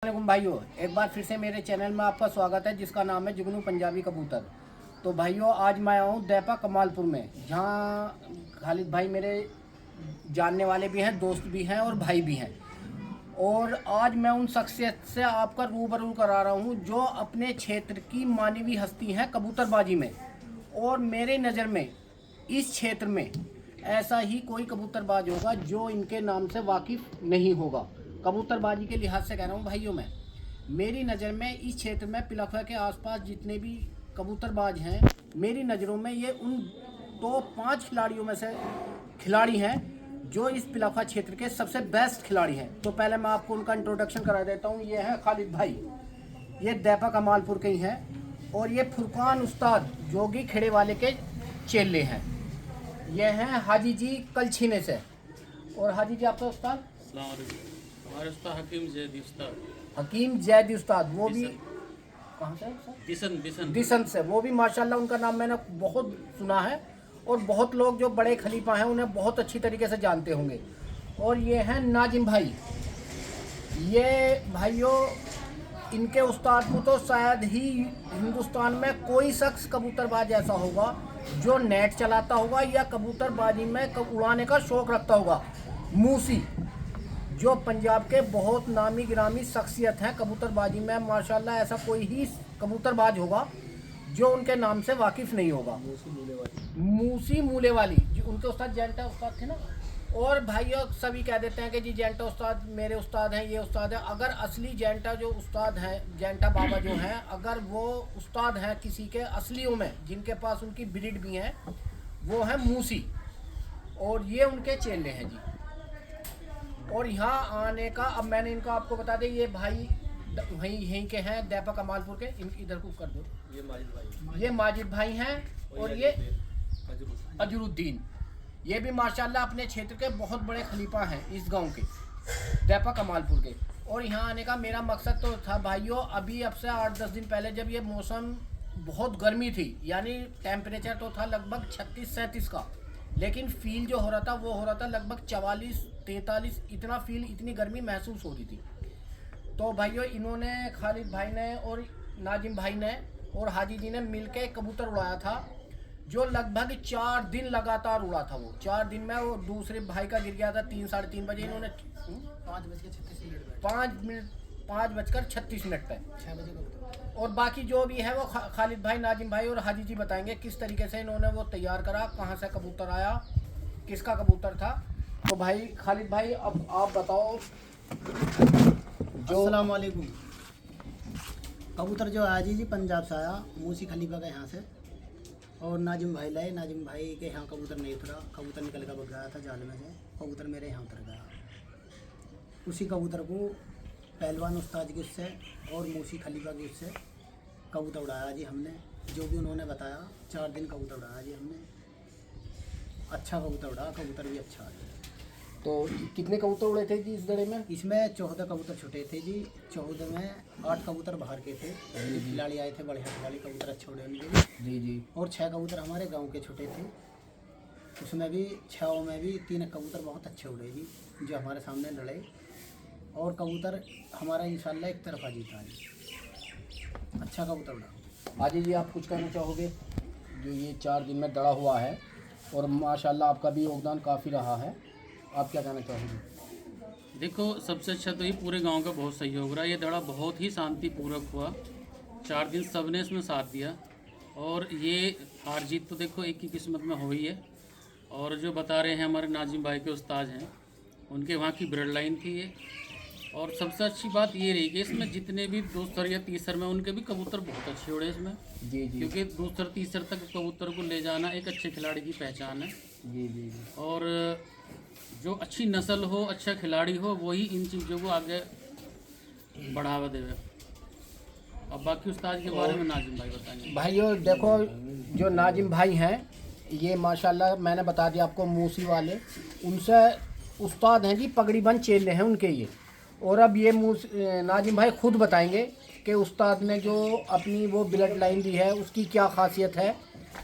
वालेकुम भाइयों, एक बार फिर से मेरे चैनल में आपका स्वागत है जिसका नाम है जुगनू पंजाबी कबूतर। तो भाइयों, आज मैं आया हूँ दैपा कमालपुर में, जहाँ खालिद भाई मेरे जानने वाले भी हैं, दोस्त भी हैं और भाई भी हैं। और आज मैं उन शख्सियत से आपका रूबरू करा रहा हूँ जो अपने क्षेत्र की मानवीय हस्ती हैं कबूतरबाजी में। और मेरे नज़र में इस क्षेत्र में ऐसा ही कोई कबूतरबाज होगा जो इनके नाम से वाकिफ़ नहीं होगा। कबूतरबाजी के लिहाज से कह रहा हूँ भाइयों, मैं मेरी नज़र में इस क्षेत्र में पिलखवा के आसपास जितने भी कबूतरबाज हैं, मेरी नज़रों में ये उन टॉप 5 खिलाड़ियों में से खिलाड़ी हैं जो इस पिलखवा क्षेत्र के सबसे बेस्ट खिलाड़ी हैं। तो पहले मैं आपको उनका इंट्रोडक्शन करा देता हूँ। ये है खालिद भाई, ये दैपा कमालपुर के ही हैं। और ये फुरकान उस्ताद जोगी खेड़े वाले के चेले हैं। ये हैं हाजी जी कलछीने से। और हाजी जी आपका उस्ताद? हमारे उस्ताद हकीम जैदी उस्ताद, वो भी कहाँ से? दिसन से। वो भी माशाल्लाह, उनका नाम मैंने बहुत सुना है और बहुत लोग जो बड़े खलीफा हैं उन्हें बहुत अच्छी तरीके से जानते होंगे। और ये हैं नाजिम भाई। ये भाइयों, इनके उस्ताद को तो शायद ही हिंदुस्तान में कोई शख्स कबूतरबाज ऐसा होगा जो नेट चलाता होगा या कबूतरबाजी में उड़ाने का शौक़ रखता होगा। मूसी, जो पंजाब के बहुत नामी गिरामी शख्सियत हैं कबूतरबाजी में, माशाल्लाह ऐसा कोई ही कबूतरबाज होगा जो उनके नाम से वाकिफ़ नहीं होगा। मूसी मूले वाली, जो उनके उस्ताद जेंटा उस्ताद थे ना। और भाइयों, सभी कह देते हैं कि जी जेंटा उस्ताद मेरे उस्ताद हैं, ये उस्ताद है। अगर असली जेंटा जो उस्ताद हैं, जेंटा बाबा जो हैं, अगर वो उस्ताद हैं किसी के असलियों में, जिनके पास उनकी ब्रीड भी हैं, वो हैं मूसी। और ये उनके चेले हैं जी। और यहाँ आने का, अब मैंने इनका आपको बता दें, ये भाई यहीं के हैं, दैपा कमालपुर के। इधर को कर दो, ये माजिद भाई हैं। और ये अजरुद्दीन, ये भी माशाल्लाह अपने क्षेत्र के बहुत बड़े खलीफा हैं इस गांव के, दैपा कमालपुर के। और यहाँ आने का मेरा मकसद तो था भाइयों, अभी अब से 8-10 दिन पहले जब ये मौसम बहुत गर्मी थी, यानी टेम्परेचर तो था लगभग 36-37 का, लेकिन फील जो हो रहा था वो हो रहा था लगभग 44-43, इतना फील, इतनी गर्मी महसूस हो रही थी। तो भाइयों, इन्होंने, खालिद भाई ने और नाजिम भाई ने और हाजी जी ने मिलके कबूतर उड़ाया था, जो लगभग 4 दिन लगातार उड़ा था। वो 4 दिन में वो दूसरे भाई का गिर गया था 3-3:30 बजे। इन्होंने 5:36 पे 6 बजे। और बाकी जो भी है वो खालिद भाई, नाजिम भाई और हाजी जी बताएंगे किस तरीके से इन्होंने वो तैयार करा, कहाँ से कबूतर आया, किसका कबूतर था। तो भाई खालिद भाई, अब आप बताओ। अस्सलाम वालेकुम। कबूतर जो आया जी पंजाब से आया, मूसी खलीफा का यहाँ से। और नाजिम भाई लाए, नाजिम भाई के यहाँ कबूतर नहीं उतरा, कबूतर निकल कर भग गया था जाल में से, कबूतर मेरे यहाँ उतर गया। उसी कबूतर को पहलवान उस्ताद की उससे और मूसी खलीफा की उससे कबूतर उड़ाया जी हमने, जो भी उन्होंने बताया। 4 दिन कबूतर उड़ाया जी हमने। अच्छा कबूतर उड़ा, कबूतर भी अच्छा है। तो कितने कबूतर उड़े थे जी इस दड़े में? इसमें 14 कबूतर छुटे थे जी। 14 में 8 कबूतर बाहर के थे, खिलाड़ी आए थे, बड़े खिलाड़ी, कबूतर अच्छे उड़े उनके जी जी। और 6 कबूतर हमारे गांव के छुटे थे। उसमें भी 6 में भी 3 कबूतर बहुत अच्छे उड़े जी, जो हमारे सामने लड़े। और कबूतर हमारा इंशाल्लाह एक तरफा जीता जी, अच्छा कबूतर उड़ा। हाजी जी, आप कुछ कहना चाहोगे? जो ये 4 दिन में दड़ा हुआ है और माशाल्लाह आपका भी योगदान काफ़ी रहा है, आप क्या कहना चाहोगे? देखो, सबसे अच्छा तो ये पूरे गांव का बहुत सहयोग रहा। ये दड़ा बहुत ही शांतिपूर्वक हुआ। 4 दिन सबने इसमें साथ दिया। और ये हार जीत तो देखो एक ही किस्मत में हुई है। और जो बता रहे हैं हमारे नाजिम भाई के उस्ताद हैं, उनके वहाँ की ब्लड लाइन थी ये। और सबसे अच्छी बात ये रही कि इसमें जितने भी 2 सर या 3 सर में, उनके भी कबूतर बहुत अच्छे उड़े इसमें। जी जी। क्योंकि 2 सर 3 सर तक कबूतर को ले जाना एक अच्छे खिलाड़ी की पहचान है। जी जी जी। और जो अच्छी नस्ल हो, अच्छा खिलाड़ी हो, वही इन चीज़ों को आगे बढ़ावा देवे। अब बाकी उस्ताद के बारे में नाजिम भाई बताएंगे। भाइयों देखो, जो नाजिम भाई हैं, ये माशाल्लाह मैंने बता दिया आपको, मूसी वाले, उनसे उस्ताद हैं जी, पगड़ी बंद चेले हैं उनके ये। और अब ये नाजिम भाई खुद बताएंगे कि उस्ताद ने जो अपनी वो ब्लड लाइन दी है उसकी क्या खासियत है,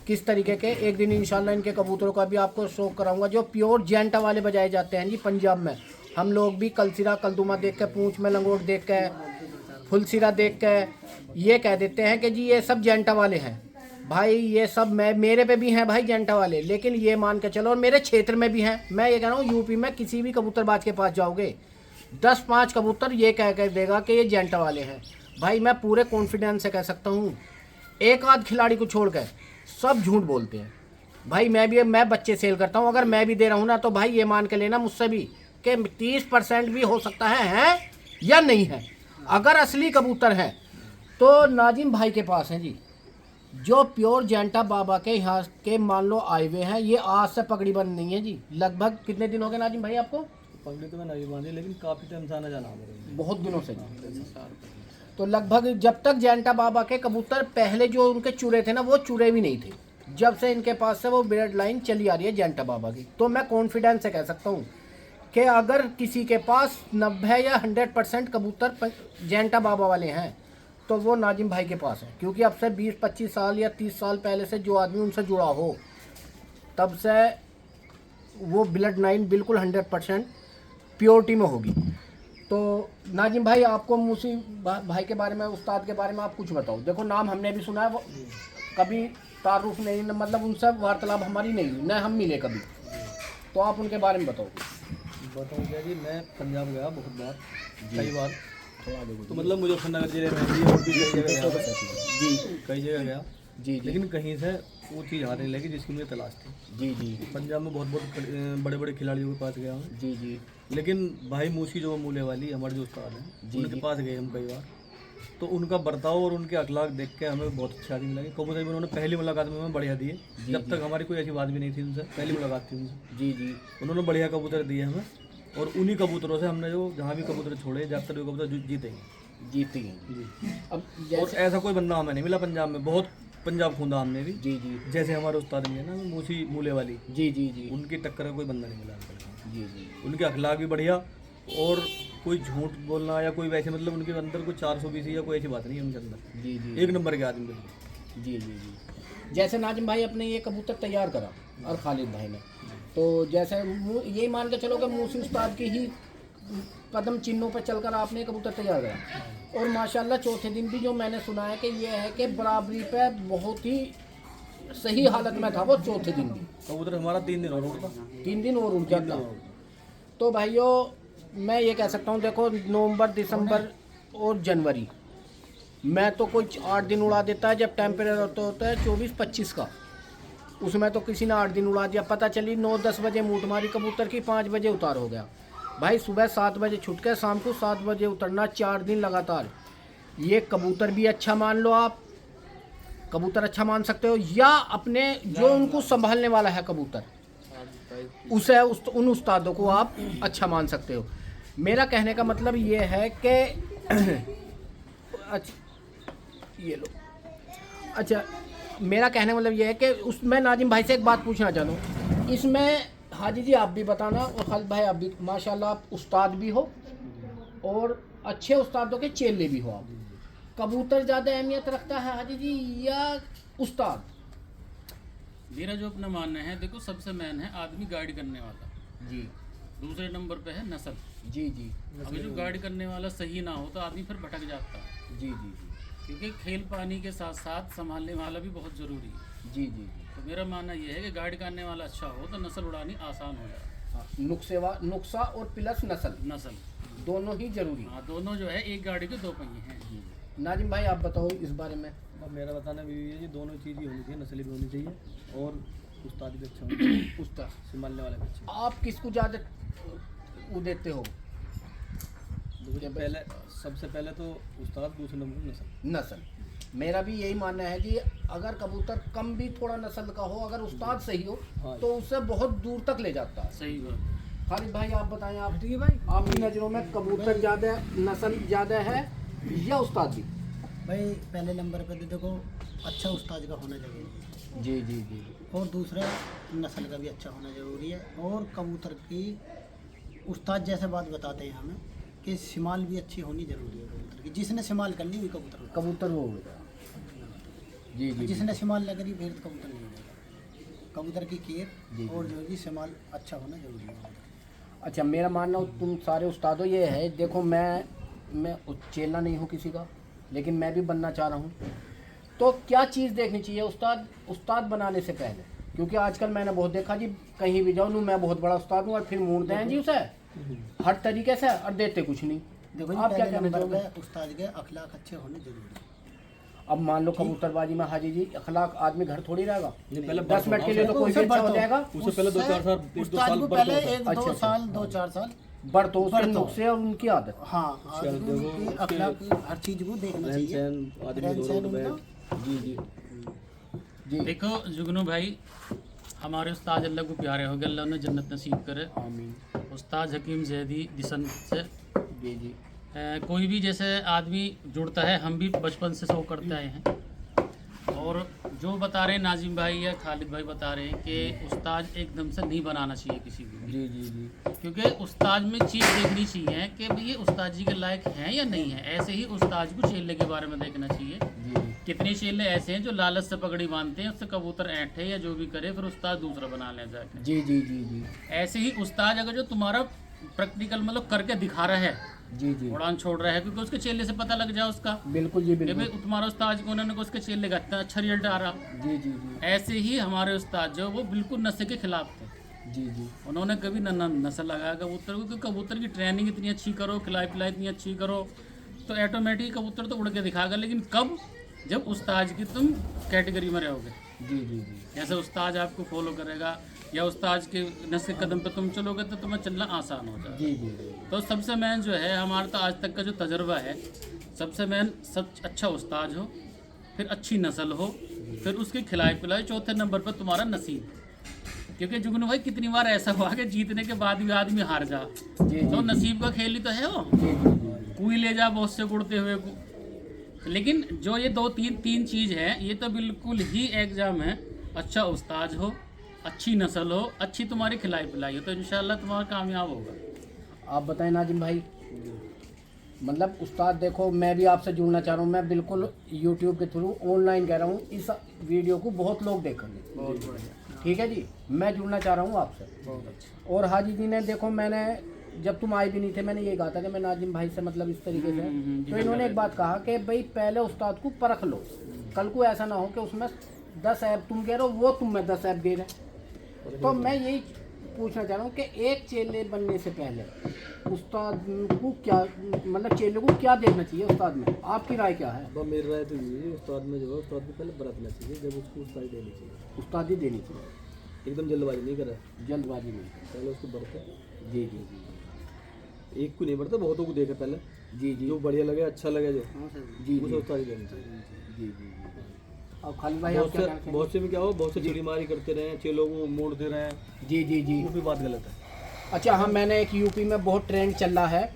किस तरीके के। एक दिन इंशाल्लाह इनके कबूतरों का भी आपको शौक कराऊंगा, जो प्योर जेंटा वाले बजाए जाते हैं जी पंजाब में। हम लोग भी कलसिरा कलदुमा देख के, पूंछ में लंगोट देख के, फुल सिरा देख के ये कह देते हैं कि जी ये सब जेंटा वाले हैं। भाई ये सब मेरे पे भी हैं भाई जेंटा वाले, लेकिन ये मान के चलो और मेरे क्षेत्र में भी हैं। मैं ये कह रहा हूँ यूपी में किसी भी कबूतरबाज के पास जाओगे 10-5 कबूतर ये कह कर देगा कि ये जेंटा वाले हैं। भाई मैं पूरे कॉन्फिडेंस से कह सकता हूँ, एक आध खिलाड़ी को छोड़ कर सब झूठ बोलते हैं। भाई मैं बच्चे सेल करता हूँ, अगर मैं भी दे रहा हूँ ना तो भाई ये मान के लेना मुझसे भी कि 30% भी हो सकता है या नहीं है। अगर असली कबूतर हैं तो नाजिम भाई के पास हैं जी, जो प्योर जेंटा बाबा के यहाँ के मान लो आए हुए हैं। ये आज से पगड़ी बंद नहीं है जी। लगभग कितने दिन हो गए नाजिम भाई आपको? पगड़ी तो मैं नहीं बांधी, लेकिन काफ़ी टाइम से आना जाना मेरे, बहुत दिनों से जी। तो लगभग जब तक जेंटा बाबा के कबूतर पहले जो उनके चूरे थे ना वो चूरे भी नहीं थे, जब से इनके पास से वो ब्लड लाइन चली आ रही है जेंटा बाबा की, तो मैं कॉन्फिडेंस से कह सकता हूँ कि अगर किसी के पास 90 या 100% कबूतर जेंटा बाबा वाले हैं तो वो नाजिम भाई के पास है। क्योंकि अब से 20-25 साल या 30 साल पहले से जो आदमी उनसे जुड़ा हो, तब से वो ब्लड लाइन बिल्कुल 100% प्योरिटी में होगी। तो नाजिम भाई आपको मूसी भाई के बारे में, उस्ताद के बारे में आप कुछ बताओ। देखो नाम हमने भी सुना है, वो कभी तारुफ नहीं, मतलब उनसे वार्तालाप हमारी नहीं हुई, न हम मिले कभी, तो आप उनके बारे में बताओ। क्या जी, मैं पंजाब गया बहुत बार, कई बार, तो मतलब मुजफ्फरनगर जिले में भी और भी कई जगह गया जी, कई जगह गया जी, लेकिन कहीं से वो चीज़ हाथ नहीं लगी जिसकी मुझे तलाश थी। जी जी पंजाब में बहुत बड़े बड़े खिलाड़ियों के पास गया हूँ जी जी लेकिन भाई मूसी जो मूले वाली हमारे जो उस्ताद हैं जी, उनके जी। पास गए हम कई बार, तो उनका बर्ताव और उनके अखलाक देख के हमें बहुत अच्छा आदमी लगे। कबूतर भी उन्होंने पहली मुलाकात में हमें बढ़िया दिए, जब तक हमारी कोई ऐसी बात भी नहीं थी उनसे, पहली मुलाकात थी उनसे। जी जी उन्होंने बढ़िया कबूतर दिए हमें, और उन्हीं कबूतरों से हमने जो जहाँ भी कबूतर छोड़े, ज़्यादातर वो कबूतर जीते हैं जीती हैं जी। अब और जैसे ऐसा कोई बंदा हमें नहीं मिला पंजाब में, बहुत पंजाब खूंदा हमने भी, जी जी जैसे हमारे उस्ताद भी है ना मूसी मूले वाली, जी जी जी उनकी टक्कर का कोई बंदा नहीं मिला हमको। जी जी उनके अखलाक भी बढ़िया, और कोई झूठ बोलना या कोई वैसे, मतलब उनके अंदर कोई 420 या कोई ऐसी बात नहीं है उनके अंदर, जी जी एक नंबर के आदमी बिल्कुल। जी जी जी जैसे नाजिम भाई अपने ये कबूतर तैयार करा और खालिद भाई ने, तो जैसे यही मान के चलो कि मूसी उस्ताद की ही कदम चिन्हों पर चलकर आपने कबूतर तैयार करा, और माशाल्लाह चौथे दिन भी जो मैंने सुना है कि ये है कि बराबरी पे बहुत ही सही हालत में था वो चौथे दिन भी। कबूतर हमारा 3 दिन और उड़ता, 3 दिन और उड़ जाता। तो भाइयों मैं ये कह सकता हूँ, देखो नवंबर, दिसंबर और जनवरी मैं तो कोई 8 दिन उड़ा देता है, जब टेम्परेचर होता है 24-25 का, उसमें तो किसी ने 8 दिन उड़ा दिया। पता चली 9-10 बजे मूट मारी कबूतर की, 5 बजे उतार हो गया। भाई सुबह 7 बजे छुट के शाम को 7 बजे उतरना, 4 दिन लगातार। ये कबूतर भी अच्छा मान लो, आप कबूतर अच्छा मान सकते हो, या अपने जो उनको संभालने वाला है कबूतर उसे उन उस्तादों को आप अच्छा मान सकते हो। मेरा कहने का मतलब ये है कि अच्छा ये लो, अच्छा मेरा कहने का मतलब ये है कि उसमें नाजिम भाई से एक बात पूछना चाहता हूँ, इसमें हाजी जी आप भी बताना और खालिद भाई आप भी, माशाल्लाह आप उस्ताद भी हो और अच्छे उस्तादों के चेले भी हो आप, कबूतर ज़्यादा अहमियत रखता है हाजी जी या उस्ताद? मेरा जो अपना मानना है, देखो सबसे मेन है आदमी गाइड करने वाला जी, दूसरे नंबर पे है नस्ल। जी जी अगर जो गाइड करने वाला सही ना हो तो आदमी फिर भटक जाता है, जी जी क्योंकि खेल पानी के साथ साथ संभालने वाला भी बहुत ज़रूरी है। जी जी तो मेरा मानना ये है कि गाइड करने वाला अच्छा हो तो नस्ल उड़ानी आसान हो जाए। नुक्सा और प्लस नस्ल दोनों ही जरूरी। हाँ, दोनों जो है एक गाड़ी के 2 पहिए हैं। नाजिम भाई आप बताओ इस बारे में। अब मेरा बताना भी ये जी, दोनों चीज़ ही होनी चाहिए, नस्ल भी होनी चाहिए और उस्ताद भी अच्छा होना चाहिए, उस्ताद संभालने वाला भी अच्छा। आप किसको ज़्यादा वो देते हो? देखो पहले सबसे पहले तो उस्ताद, दूसरे नंबर पर नस्ल। नस्ल मेरा भी यही मानना है कि अगर कबूतर कम भी थोड़ा नस्ल का हो, अगर उस्ताद सही हो हाँ। तो उससे बहुत दूर तक ले जाता है। सही बात। खालिद भाई आप बताएं, आप ठीक है भाई, आपकी नज़रों में कबूतर ज़्यादा नस्ल ज़्यादा है या उस्ताद भी? भाई पहले नंबर पे तो देखो अच्छा उस्ताद का होना चाहिए जी जी जी और दूसरा नस्ल का भी अच्छा होना ज़रूरी है। और कबूतर की उस्ताद जैसे बात बताते हैं हमें कि शिमाल भी अच्छी होनी ज़रूरी है कबूतर की, जिसने शिमाल कर ली वही कबूतर वो होगा। जी जी जिसने शिमाल न करी फिर तो कबूतर नहीं होगा। कबूतर की केयर और जो है शिमाल अच्छा होना ज़रूरी है। अच्छा मेरा मानना तुम सारे उस्तादों ये है, देखो मैं चेला नहीं हूँ किसी का, लेकिन मैं भी बनना चाह रहा हूँ। तो क्या चीज़ देखनी चाहिए उस्ताद बनाने से पहले? क्योंकि आजकल मैंने बहुत देखा जी, कहीं भी जाऊँ मैं बहुत बड़ा उस्ताद हूँ और फिर मूड दें जी उसे हर तरीके से और देते कुछ नहीं। देखो जी, आप क्या पहले कहना नंबर चाहोगे? पे उस्ताद के अखलाक अच्छे होने जरूरी है। अब मान लो कबूतरबाजी में हाजी जी अखलाक आदमी घर थोड़ी रहेगा, पहले 10 मिनट के लिए तो कोई भी अच्छा हो जाएगा। उससे पहले 2-4 साल, 1-2 उस्ताद साल को बढ़ पहले तो होता है। 1-2 अच्छा, साल 2-4 साल बढ़ तो उसके बढ़ तो। नुस्खे और उनकी आदत। हाँ, आदमी के अखलाक हर चीज को देखना रहन चाहिए। सहन, आदमी रहन सहन दोनों उनका। जी जी जी देखो जुगनू भाई, हमारे उस्ताद अल्लाह को प्यारे हो गए, अल्लाह उन्हें जन्नत नसीब करे। आमीन। उस्ताद हकीम जैदी दिसन से जी जी कोई भी जैसे आदमी जुड़ता है, हम भी बचपन से शो करते आए हैं। और जो बता रहे हैं नाजिम भाई या खालिद भाई बता रहे हैं कि उस्ताद एकदम से नहीं बनाना चाहिए किसी को, जी जी जी क्योंकि उस्ताद में चीज़ देखनी चाहिए कि भाई ये उस्ताद जी के लायक हैं या नहीं है। ऐसे ही उस्ताद को चेले के बारे में देखना चाहिए। जी कितने चेले ऐसे हैं जो लालच से पगड़ी बांधते हैं, उससे कबूतर ऐंठे या जो भी करे, फिर उस्ताद दूसरा बना ले जाके। जी जी जी जी ऐसे ही उस्ताद अगर जो तुम्हारा प्रैक्टिकल मतलब करके दिखा रहा है, जी जी उड़ान छोड़ रहा है, क्योंकि उसके चेले से पता लग जाए उसका बिल्कुल जी कि भाई बिल्कुल। तुम्हारा उस्ताद को उन्होंने उसके चेले का इतना अच्छा रिजल्ट आ रहा। जी जी जी ऐसे ही हमारे उस्ताद जो वो बिल्कुल नशे के खिलाफ थे। जी जी उन्होंने कभी नशा लगाया कबूतर को, क्योंकि कबूतर की ट्रेनिंग इतनी अच्छी करो, खिलाई पिलाई इतनी अच्छी करो, तो ऑटोमेटिक कबूतर तो उड़ के दिखाएगा। लेकिन कब? जब उस्ताद की तुम कैटेगरी में रहोगे, जी जी जी जैसे उस्ताद आपको फॉलो करेगा या उस्ताद के नशे कदम पे तुम चलोगे तो तुम्हें चलना आसान हो जाएगा। जी जी जी तो सबसे मेन जो है हमारा तो आज तक का जो तजर्बा है, सबसे मेन सब अच्छा उस्ताद हो, फिर अच्छी नस्ल हो, फिर उसकी खिलाई पिलाई, चौथे नंबर पर तुम्हारा नसीब। क्योंकि जुगनू भाई कितनी बार ऐसा हुआ कि जीतने के बाद भी आदमी हार जा, जी तो नसीब का खेल ही तो है वो। जी जी कोई ले जा बहुत से उड़ते हुए को। लेकिन जो ये तीन चीज़ है, ये तो बिल्कुल ही एग्जाम है। अच्छा उस्ताद हो, अच्छी नस्ल हो, अच्छी तुम्हारी खिलाई पिलाई हो, तो इंशाल्लाह तुम्हारा कामयाब होगा। आप बताएं नाजिम भाई, मतलब उस्ताद देखो मैं भी आपसे जुड़ना चाह रहा हूँ। मैं बिल्कुल यूट्यूब के थ्रू ऑनलाइन कह रहा हूँ, इस वीडियो को बहुत लोग देखेंगे। बहुत बढ़िया। ठीक है जी, मैं जुड़ना चाह रहा हूँ आपसे। बहुत अच्छा। और हाजी जी ने देखो, मैंने जब तुम आए भी नहीं थे मैंने ये कहा था कि मैं नाजिम भाई से मतलब इस तरीके से, तो इन्होंने एक बात कहा कि भाई पहले उस्ताद को परख लो, कल को ऐसा ना हो कि उसमें 10 ऐप तुम कह रहे हो, वो तुम में 10 ऐप दे रहे। तो मैं यही पूछना चाह रहा हूँ कि एक चेले बनने से पहले उस्ताद को क्या, मतलब चेले को क्या देखना चाहिए उस्ताद में? आपकी राय क्या है? बस मेरी राय तो ये है, उस्ताद में जो है उस्ताद को पहले बरतना चाहिए, जब उसको उस्तादी देनी चाहिए। उस्तादी देनी चाहिए, एकदम जल्दबाजी नहीं करे, जल्दबाजी में। पहले उसको बरते। जी जी जी एक को नहीं बरता, बहुतों को देखे पहले, जी जी जो बढ़िया लगे, अच्छा लगे, जो हाँ सर। जी उसे जी उस्तादी देनी चाहिए। जी जी। और खालिद भाई आप क्या कहना चाहेंगे? बहुत से में क्या हो, बहुत से चिड़ीमारी करते रहे, चेलों को मोड़ते रहे, जी जी जी। वो भी बात गलत है। अच्छा हाँ, मैंने एक यूपी में बहुत ट्रेंड चल रहा है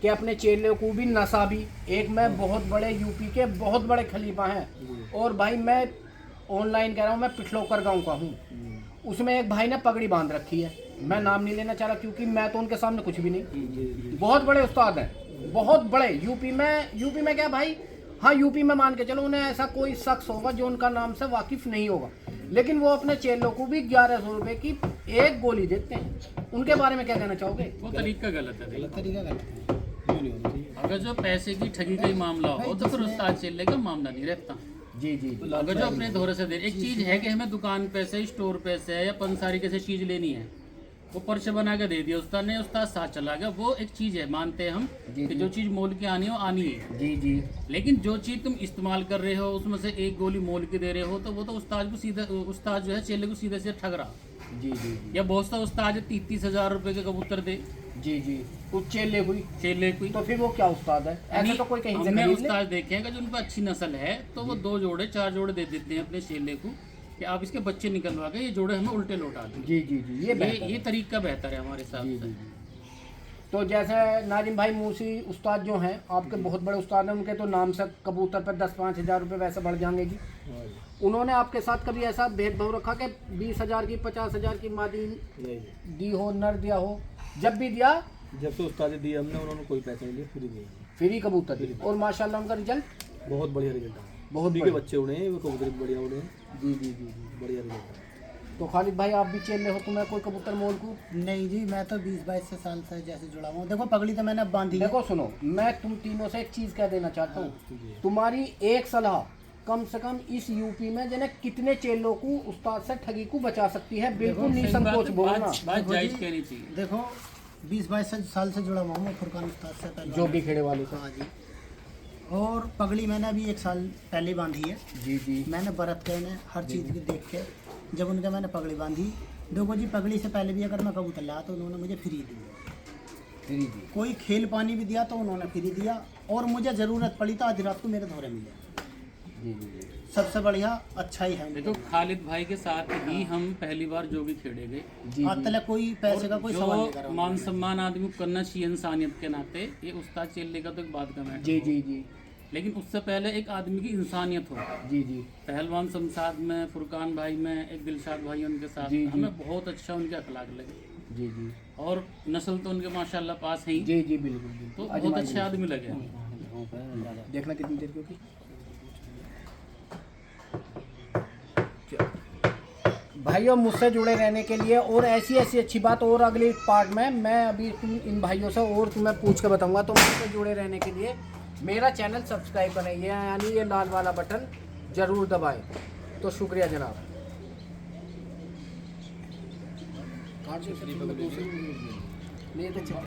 कि अपने चेले को भी नशा भी, एक मैं बहुत बड़े यूपी के बहुत बड़े खलीफा हैं, और भाई मैं ऑनलाइन कह रहा हूँ, मैं पिछलोकर गांव का हूँ, उसमें एक भाई ने पगड़ी बांध रखी है। मैं नाम नहीं लेना चाह रहा क्योंकि मैं तो उनके सामने कुछ भी नहीं। बहुत बड़े उस्ताद हैं, बहुत बड़े यूपी में क्या भाई, हाँ यूपी में मान के चलो उन्हें ऐसा कोई शख्स होगा जो उनका नाम से वाकिफ नहीं होगा, लेकिन वो अपने चेलों को भी 1100 रुपए की एक गोली देते हैं। उनके बारे में क्या कहना चाहोगे? वो तरीका गलत है। गलत तरीका गलत है। क्यों नहीं होना चाहिए? अगर जो पैसे की ठगी का ही मामला हो तो फिर उस्ताद चेले का मामला नहीं रहता। जी जी जी अगर जो अपने धोरे से दे, एक चीज़ है कि हमें दुकान पे से, स्टोर पे से या पंसारी के से चीज़ लेनी है, वो पर्चे बना के दे दिया उस्ताद ने, उस्ताद साथ चला गया, वो एक चीज़ है, मानते हैं हम कि जो चीज़ मोल के आनी हो आनी है। जी जी लेकिन जो चीज़ तुम इस्तेमाल कर रहे हो उसमें से एक गोली मोल के दे रहे हो, तो वो तो उस्ताद को सीधा, उस्ताद जो है चेले को सीधे सीधे ठग रहा। जी जी या बहुत सा उस्ताद 30-30 हज़ार रुपए के कबूतर दे जी जी कुछ चेले हुई, चेले को, तो फिर वो क्या उस्ताद है? ऐसे तो कोई कहीं से हमने खरीद ले। उस्ताद देखे हैं कि जो उन पर अच्छी नस्ल है तो वो 2 जोड़े 4 जोड़े दे देते हैं अपने चेले को कि आप इसके बच्चे निकलवा के ये जोड़े हमें उल्टे लौटा दें। जी जी जी, ये बेहतर है। ये तरीका बेहतर है हमारे हिसाब जी से। जी जी। तो जैसे नाजिम भाई मूसी उस्ताद जो हैं, आपके बहुत बड़े उस्ताद हैं, उनके तो नाम से कबूतर पर 10-5 हज़ार रुपये वैसे बढ़ जाएंगे जी। उन्होंने आपके साथ कभी ऐसा भेदभाव रखा कि 20,000 की 50,000 की मादी नहीं, दी हो, नर दिया हो? जब भी दिया जब से उस्तादी दी हमने, उन्होंने कोई पैसा नहीं लिया, फ्री दिए, फ्री कबूतर दी, और माशाल्लाह उनका रिजल्ट बहुत बढ़िया रिजल्ट है। बहुत के बढ़िया। बच्चे उड़े हैं, वो कबूतर भी बढ़िया उड़े हैं, जी जी जी जी। बढ़िया रिजल्ट है। तो खालिद भाई आप भी चेले हो, तुम्हें कोई कबूतर मोल को? नहीं जी, मैं तो 20-22 साल से जैसे जुड़ा हुआ हूँ। देखो पगड़ी तो मैंने अब बांधी है। देखो सुनो, मैं तुम तीनों से एक चीज कह देना चाहता हूँ, तुम्हारी एक सलाह कम से कम इस यूपी में जने कितने चेलों को उस्ताद से ठगी को बचा सकती है। बिल्कुल निसंकोच बोलना। बात जायज कहनी चाहिए। देखो 20-22 साल से जुड़ा हुआ हूँ मैं फुरकान उस्ताद से पहले। जो भी खेड़े वाले से। हाँ जी। और पगड़ी मैंने अभी 1 साल पहले बांधी है जी जी। मैंने बरत के ने हर चीज़ की देख के जब उनके मैंने पगड़ी बांधी। देखो जी, पगड़ी से पहले भी अगर मैं कबूतर लाया तो उन्होंने मुझे फ्री दी। कोई खेल पानी भी दिया तो उन्होंने फ्री दिया, और मुझे ज़रूरत पड़ी तो आधी रात को मेरे धोरे मिले। जी जी जी। सबसे बढ़िया अच्छा ही है। देखो खालिद भाई के साथ ही हम पहली बार जोगी खेड़े गए। जी आज तक कोई पैसे का कोई सवाल नहीं जो करा। मान सम्मान आदमी को करना चाहिए इंसानियत के नाते, ये उस्ताद चेले का तो एक बात का मैटर। जी जी जी लेकिन उससे पहले एक आदमी की इंसानियत हो। जी जी। पहलवान शमशाद में, फुरकान भाई में, एक दिलशाद भाई उनके साथ जी, जी। हमें बहुत अच्छा उनके अखलाक लगे, जी जी और नस्ल तो उनके माशाल्लाह पास है ही, जी जी बिल्कुल बिल्कुल। तो बहुत अच्छे आदमी लगे। देखना कितनी देर की होगी। भाइयों, मुझसे जुड़े रहने के लिए और ऐसी ऐसी अच्छी बात और अगले पार्ट में मैं अभी इन भाइयों से और तुम्हें पूछ के बताऊंगा। तो मुझसे जुड़े रहने के लिए मेरा चैनल सब्सक्राइब करें, यानी ये लाल वाला बटन ज़रूर दबाएं। तो शुक्रिया जनाब। नहीं तो